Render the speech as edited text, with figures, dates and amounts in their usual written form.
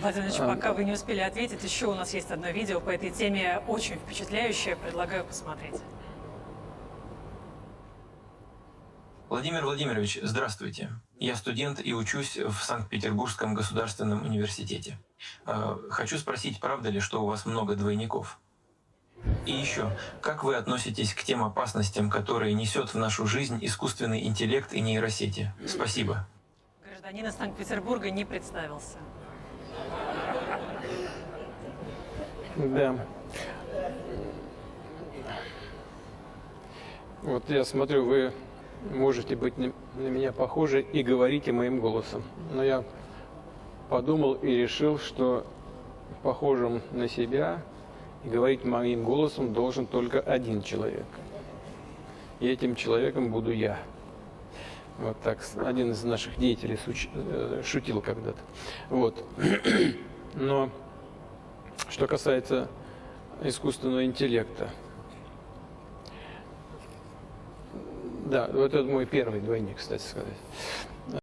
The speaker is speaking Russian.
Владимир Ильич, пока вы не успели ответить, еще у нас есть одно видео по этой теме, очень впечатляющее, предлагаю посмотреть. Владимир Владимирович, здравствуйте. Я студент и учусь в Санкт-Петербургском государственном университете. Хочу спросить, правда ли, что у вас много двойников? И еще, как вы относитесь к тем опасностям, которые несет в нашу жизнь искусственный интеллект и нейросети? Спасибо. Гражданин из Санкт-Петербурга не представился. Да. Вот я смотрю, вы можете быть на меня похожи и говорите моим голосом. Но я подумал и решил, что похожим на себя и говорить моим голосом должен только один человек. И этим человеком буду я. Вот так один из наших деятелей шутил когда-то. Вот. Но что касается искусственного интеллекта, да, вот это мой первый двойник, кстати сказать.